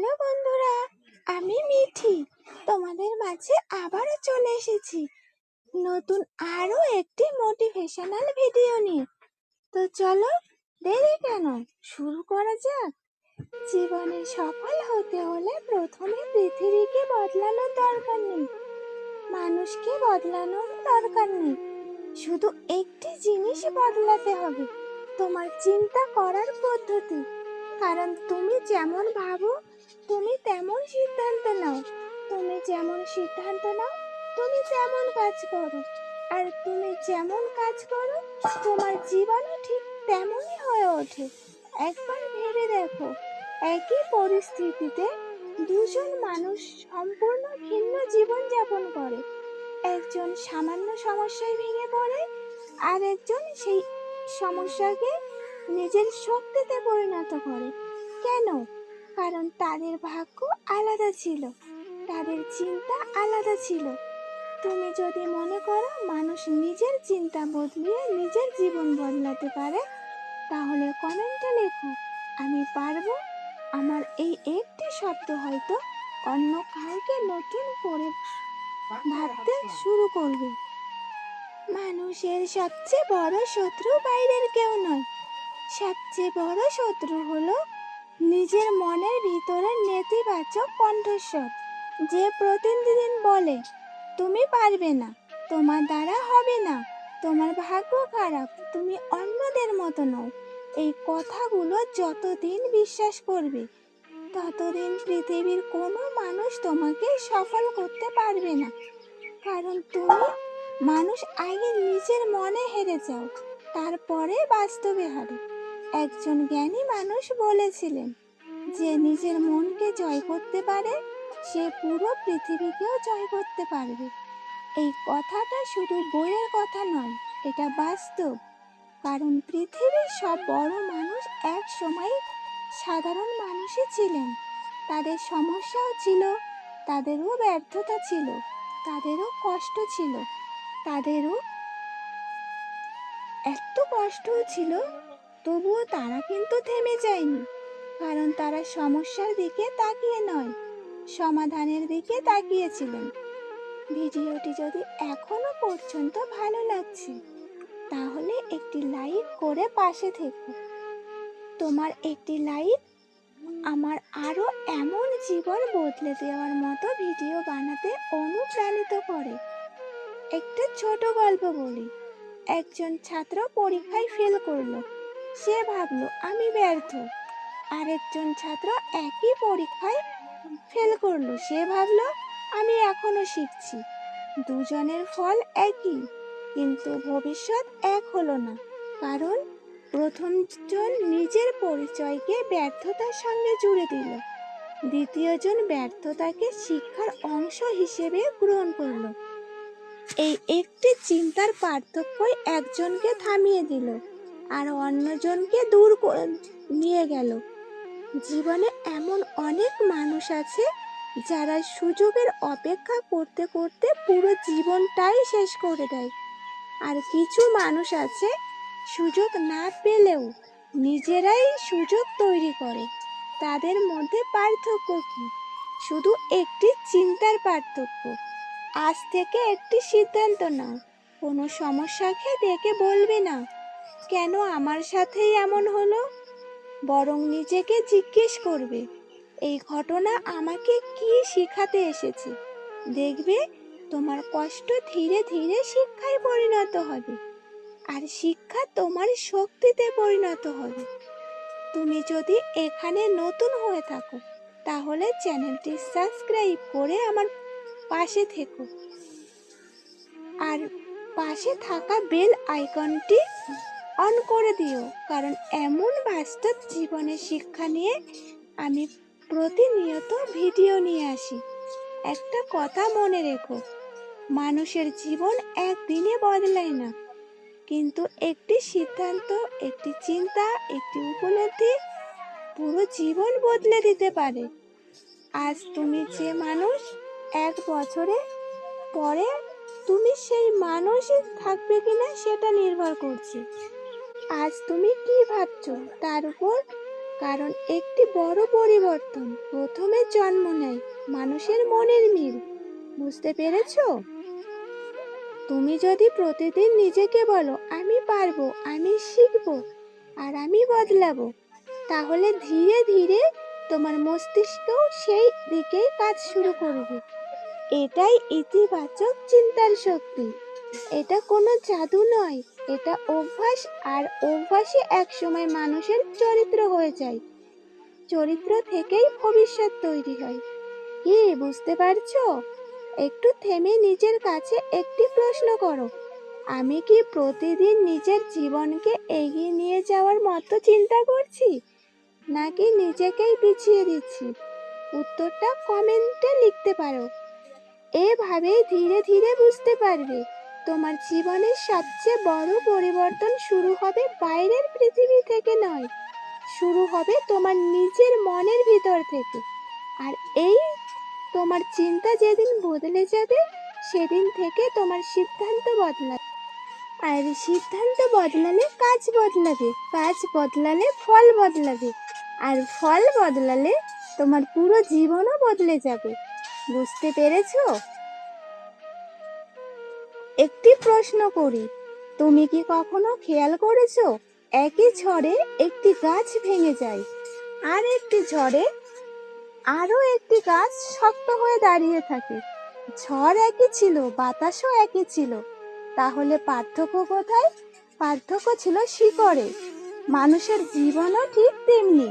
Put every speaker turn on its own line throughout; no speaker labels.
Hello বন্ধুরা, আমি মিঠি তোমাদের মাঝে আবারও চলে এসেছি নতুন আরো একটি মোটিভেশনাল ভিডিও নিয়ে। তো চলো, দেরি কেন, শুরু করা যাক। জীবনে সফল হতে হলে প্রথমে পৃথিবীকে বদলানোর দরকার নেই, মানুষকে বদলানোর দরকার নেই, শুধু একটি জিনিস বদলাতে হবে, তোমার চিন্তা করার পদ্ধতি। কারণ তুমি যেমন ভাবো তুমি তেমন সিদ্ধান্ত নাও, তুমি যেমন সিদ্ধান্ত নাও তুমি তেমন কাজ করো, আর তুমি যেমন কাজ করো তোমার জীবনও ঠিক তেমনই হয়ে ওঠে। একবার ভেবে দেখো, একই পরিস্থিতিতে দুজন মানুষ সম্পূর্ণ ভিন্ন জীবন যাপন করে। একজন সামান্য সমস্যায় ভেঙে পড়ে, আর একজন সেই সমস্যাকে নিজের শক্তিতে পরিণত করে। কেন? কারণ তাদের ভাগ্য আলাদা ছিল, তাদের চিন্তা আলাদা ছিল। তুমি যদি মনে করো মানুষ নিজের চিন্তা বদলিয়ে নিজের জীবন বদলাতে পারে, তাহলে কমেন্টে লেখো আমি পারবো। আমার এই একটি শব্দ হয়তো অন্য কাউকে নতুন করে ভাবতে শুরু করবে। মানুষের সবচেয়ে বড় শত্রু বাইরের কেউ নয়, সবচেয়ে বড় শত্রু হলো নিজের মনের ভিতরের নেতিবাচক কণ্ঠস্বর, যে প্রতিদিন বলে তুমি পারবে না, তোমার দ্বারা হবে না, তোমার ভাগ্য খারাপ, তুমি অন্যদের মতো নও। এই কথাগুলো যতদিন বিশ্বাস করবে ততদিন পৃথিবীর কোনো মানুষ তোমাকে সফল করতে পারবে না। কারণ তুমি মানুষ আগে নিজের মনে হেরে যাও, তারপরে বাস্তবে হারে। একজন জ্ঞানী মানুষ বলেছিলেন, যে নিজের মনকে জয় করতে পারে সে পুরো পৃথিবীকেও জয় করতে পারবে। এই কথাটা শুধু বইয়ের কথা নয়, এটা বাস্তব। কারণ পৃথিবীর সব বড় মানুষ এক সময় সাধারণ মানুষই ছিলেন। তাদের সমস্যাও ছিল, তাদেরও ব্যর্থতা ছিল, তাদেরও কষ্ট ছিল, তাদেরও এত কষ্টও ছিল, তবুও তারা কিন্তু থেমে যায়নি। কারণ তারা সমস্যার দিকে তাকিয়ে নয়, সমাধানের দিকে তাকিয়েছিলেন। ভিডিওটি যদি এখনো পর্যন্ত ভালো লাগছে তাহলে একটি লাইক করে পাশে থেকো। তোমার একটি লাইক আমার আরো এমন জীবন বদলে দেওয়ার মতো ভিডিও বানাতে অনুপ্রাণিত করে। একটা ছোট গল্প বলি। একজন ছাত্র পরীক্ষায় ফেল করলো, সে ভাবলো আমি ব্যর্থ। আরেকজন ছাত্র একই পরীক্ষায় ফেল করলো, সে ভাবলো আমি এখনো শিখছি। দুজনের ফল একই, কিন্তু ভবিষ্যৎ এক হলো না। কারণ প্রথমজন নিজের পরিচয়কে ব্যর্থতার সঙ্গে জুড়ে দিল, দ্বিতীয়জন ব্যর্থতাকে শিক্ষার অংশ হিসেবে গ্রহণ করলো। এই একটি চিন্তার পার্থক্যই একজনকে থামিয়ে দিল আর অন্যজনকে দূর নিয়ে গেল। জীবনে এমন অনেক মানুষ আছে যারা সুযোগের অপেক্ষা করতে করতে পুরো জীবনটাই শেষ করে দেয়। আর কিছু মানুষ আছে সুযোগ না পেলেও নিজেরাই সুযোগ তৈরি করে। তাদের মধ্যে পার্থক্য কি? শুধু একটি চিন্তার পার্থক্য। আজ থেকে একটি সিদ্ধান্ত নাও, কোনো সমস্যাকে দেখে বলবে না কেন আমার সাথেই এমন হলো, বরং নিজেকে জিজ্ঞেস করবে এই ঘটনা আমাকে কি শেখাতে এসেছে। দেখবে তোমার কষ্ট ধীরে ধীরে শিক্ষায় পরিণত হবে, আর শিক্ষা তোমার শক্তিতে পরিণত হবে। তুমি যদি এখানে নতুন হয়ে থাকো তাহলে চ্যানেলটি সাবস্ক্রাইব করে আমার পাশে থেকো, আর পাশে থাকা বেল আইকনটি অন করে দিও। কারণ এমন বাস্তব জীবনের শিক্ষা নিয়ে আমি প্রতিনিয়ত ভিডিও নিয়ে আসি। একটা কথা মনে রেখো, মানুষের জীবন একদিনে বদলায় না, কিন্তু একটি সিদ্ধান্ত, একটি চিন্তা, একটি উপলব্ধি পুরো জীবন বদলে দিতে পারে। আজ তুমি যে মানুষ, এক বছরে পরে তুমি সেই মানুষই থাকবে কিনা সেটা নির্ভর করছে আজ তুমি কি ভাবছো তার উপর। কারণ একটি বড় পরিবর্তন প্রথমে জন্ম নেয় মানুষের মনের মিল। বুঝতে পেরেছো? তুমি যদি প্রতিদিন নিজেকে বলো আমি পারবো, আমি শিখবো আর আমি বদলাবো, তাহলে ধীরে ধীরে তোমার মস্তিষ্কও সেই দিকেই কাজ শুরু করবে। এটাই ইতিবাচক চিন্তার শক্তি। এটা কোনো জাদু নয়, এটা অভ্যাস, আর অভ্যাসে একসময় মানুষের চরিত্র হয়ে যায়। চরিত্র থেকেই ভবিষ্যৎ তৈরি হয়। কি বুঝতে পারছো? একটু থেমে নিজের কাছে একটি প্রশ্ন করো, আমি কি প্রতিদিন নিজের জীবনকে এগিয়ে নিয়ে যাওয়ার মতো চিন্তা করছি, নাকি নিজেকেই পিছিয়ে দিচ্ছি? উত্তরটা কমেন্টে লিখতে পারো। এভাবেই ধীরে ধীরে বুঝতে পারবে তোমার জীবনের সবচেয়ে বড় পরিবর্তন শুরু হবে বাইরের পৃথিবী থেকে নয়, শুরু হবে তোমার নিজের মনের ভিতর থেকে। আর এই তোমার চিন্তা যেদিন বদলে যাবে, সেদিন থেকে তোমার সিদ্ধান্ত বদলাবে। আর সিদ্ধান্ত বদলালে কাজ বদলাবে, কাজ বদলালে ফল বদলাবে, আর ফল বদলালে তোমার পুরো জীবনও বদলে যাবে। বুঝতে পেরেছো? একটি প্রশ্ন করি, তুমি কি কখনো খেয়াল করেছো একই ঝড়ে একটি গাছ ভেঙে যায়, আর একটি ঝড়ে আরো একটি গাছ শক্ত হয়ে দাঁড়িয়ে থাকে? ঝড় একই ছিল, বাতাসও একই ছিল, তাহলে পার্থক্য কোথায়? পার্থক্য ছিল শিকড়ে। মানুষের জীবনও ঠিক তেমনি।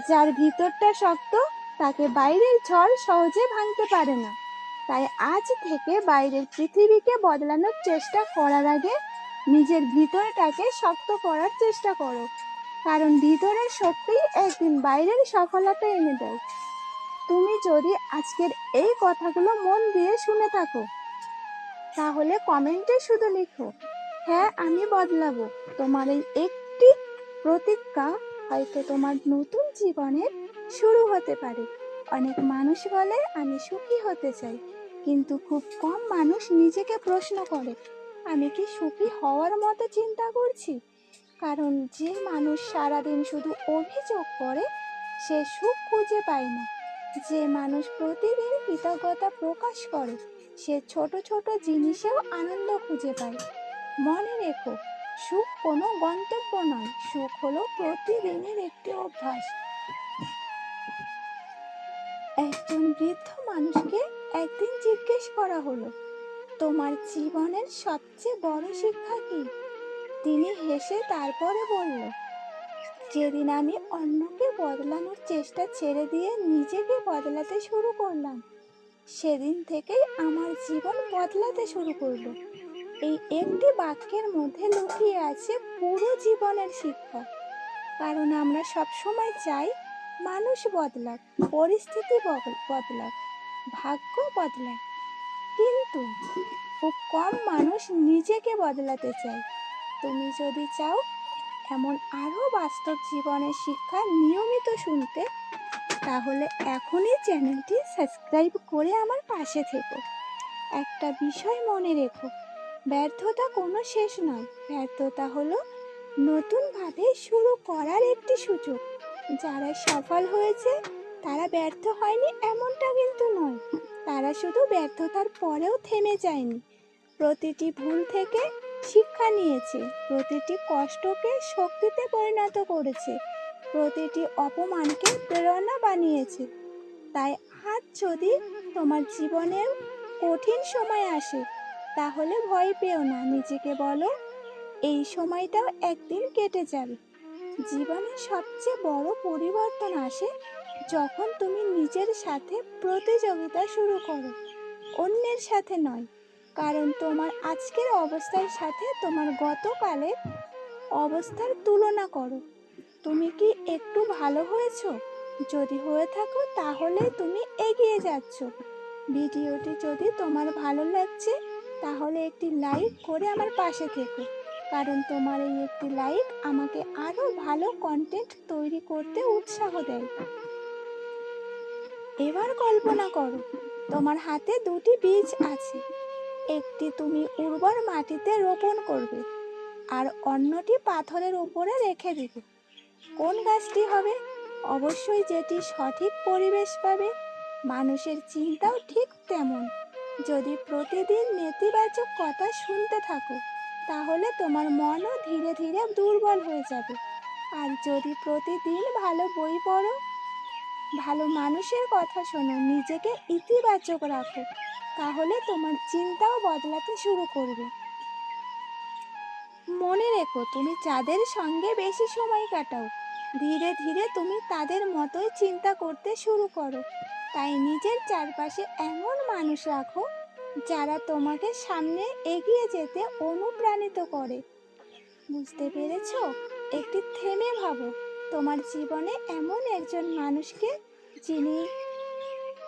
যার ভিতরটা শক্ত, তাকে বাইরের ঝড় সহজে ভাঙতে পারে না। তাই আজ থেকে বাইরের পৃথিবীকে বদলানোর চেষ্টা করার আগে নিজের ভিতরটাকে শক্ত করার চেষ্টা করো, কারণ ভিতরের শক্তি একদিন বাইরের সফলতা এনে দেয়। তুমি যদি আজকের এই কথাগুলো মন দিয়ে শুনে থাকো, তাহলে কমেন্টে শুধু লিখো, হ্যাঁ আমি বদলাবো। তোমার এই একটি প্রতিজ্ঞা হয়তো তোমার নতুন জীবনের শুরু হতে পারে। অনেক মানুষ বলে আমি সুখী হতে চাই, কিন্তু খুব কম মানুষ নিজেকে প্রশ্ন করে আমি কি সুখী হওয়ার মতো চিন্তা করছি? কারণ যে মানুষ সারাদিন শুধু অভিযোগ করে, সে সুখ খুঁজে পায় না। যে মানুষ প্রতিদিন কৃতজ্ঞতা প্রকাশ করে, সে ছোট ছোট জিনিসেও আনন্দ খুঁজে পায়। মনে রেখো, সুখ কোনো গন্তব্য নয়, সুখ হলো প্রতিদিনের একটি অভ্যাস। একজন বৃদ্ধ মানুষকে একদিন জিজ্ঞেস করা হলো, তোমার জীবনের সবচেয়ে বড় শিক্ষা কি? তিনি হেসে তারপরে বলল, যেদিন আমি অন্যকে বদলানোর চেষ্টা ছেড়ে দিয়ে নিজেকে বদলাতে শুরু করলাম, সেদিন থেকেই আমার জীবন বদলাতে শুরু করলো। এই একটি বাক্যের মধ্যে লুকিয়ে আছে পুরো জীবনের শিক্ষা। কারণ আমরা সবসময় চাই মানুষ বদলাক, পরিস্থিতি বদলাক, ভাগ্য বদলাক, কিন্তু খুব কম মানুষ নিজেকে বদলাতে চায়। তুমি যদি চাও এমন আরো বাস্তব জীবনের শিক্ষা নিয়মিত শুনতে, তাহলে এখনই চ্যানেলটি সাবস্ক্রাইব করে আমার পাশে থেকো। একটা বিষয় মনে রেখো, ব্যর্থতা কোনো শেষ নয়, ব্যর্থতা হলো নতুনভাবে শুরু করার একটি সুযোগ। যারা সফল হয়েছে তারা ব্যর্থ হয়নি এমনটা কিন্তু নয়, তারা শুধু ব্যর্থতার পরেও থেমে যায়নি। প্রতিটি ভুল থেকে শিক্ষা নিয়েছে, প্রতিটি কষ্টকে শক্তিতে পরিণত করেছে, প্রতিটি অপমানকে প্রেরণা বানিয়েছে। তাই আজ যদি তোমার জীবনের কঠিন সময় আসে, তাহলে ভয় পেও না, নিজেকে বলো এই সময়টাও একদিন কেটে যাবে। জীবনের সবচেয়ে বড় পরিবর্তন আসে যখন তুমি নিজের সাথে প্রতিযোগিতা শুরু করো, অন্যের সাথে নয়। কারণ তোমার আজকের অবস্থার সাথে তোমার গতকালের অবস্থার তুলনা করো। তুমি কি একটু ভালো হয়েছো? যদি হয়ে থাকো তাহলে তুমি এগিয়ে যাচ্ছ। ভিডিওটি যদি তোমার ভালো লাগছে, তাহলে একটি লাইক করে আমার পাশে থেকো, কারণ তোমার এই একটি লাইক আমাকে আরো ভালো কন্টেন্ট তৈরি করতে উৎসাহ দেয়। এবার কল্পনা করো, তোমার হাতে দুটি বীজ আছে। একটি তুমি উর্বর মাটিতে রোপণ করবে, আর অন্যটি পাথরের উপরে রেখে দিবে। কোন গাছটি হবে? অবশ্যই যেটি সঠিক পরিবেশ পাবে, মানুষের চিন্তাও ঠিক তেমন। যদি প্রতিদিন নেতিবাচক কথা শুনতে থাকো, তাহলে তোমার মনও ধীরে ধীরে দুর্বল হয়ে যাবে। আর যদি প্রতিদিন ভালো বই পড়ো, ভালো মানুষের কথা শোনো, নিজেকে ইতিবাচক রাখো, তাহলে তোমার চিন্তাও বদলাতে শুরু করবে। মনে রেখো, তুমি যাদের সঙ্গে বেশি সময় কাটাও, ধীরে ধীরে তুমি তাদের মতোই চিন্তা করতে শুরু করো। তাই নিজের চারপাশে এমন মানুষ রাখো যারা তোমাকে সামনে এগিয়ে যেতে অনুপ্রাণিত করে। বুঝতে পেরেছো? একটি থেমে ভাবো, তোমার জীবনে এমন একজন মানুষকে যিনি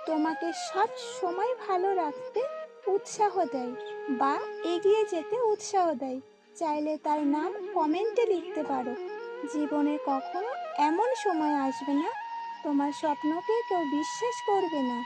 তোমাকে সব সময় ভালো রাখতে উৎসাহ দেয় বা এগিয়ে যেতে উৎসাহ দেয়। চাইলে তার নাম কমেন্টে লিখতে পারো। জীবনে কখনো এমন সময় আসবে না তোমার স্বপ্নকে কেউ বিশ্বাস করবে না,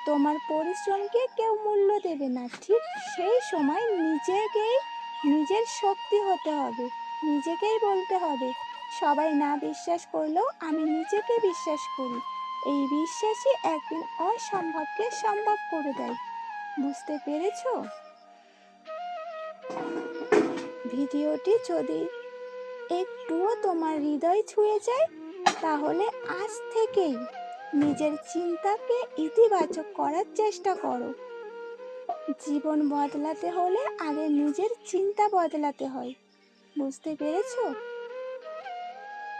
তোমার পরিশ্রমকে কেউ মূল্য দেবে না। ঠিক সেই সময় নিজের শক্তি হতে হবে, নিজেকেই বলতে হবে, সবাই না বিশ্বাস করলেও আমি নিজেকে বিশ্বাস করি। এই বিশ্বাসই একদিন অসম্ভবকে সম্ভব করে দেয়। বুঝতে পেরেছো? ভিডিওটি যদি একটুও তোমার হৃদয় ছুঁয়ে যায়, তাহলে আজ থেকেই নিজের চিন্তাকে ইতিবাচক করার চেষ্টা করো। জীবন বদলাতে হলে আগে নিজের চিন্তা বদলাতে হয়। বুঝতে পেরেছো?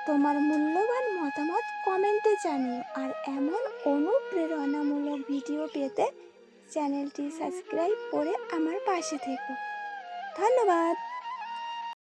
তোমার মূল্যবান মতামত কমেন্টে জানিও। আর এমন অনুপ্রেরণামূলক ভিডিও পেতে চ্যানেলটি সাবস্ক্রাইব করে আমার পাশে থেকো। ধন্যবাদ।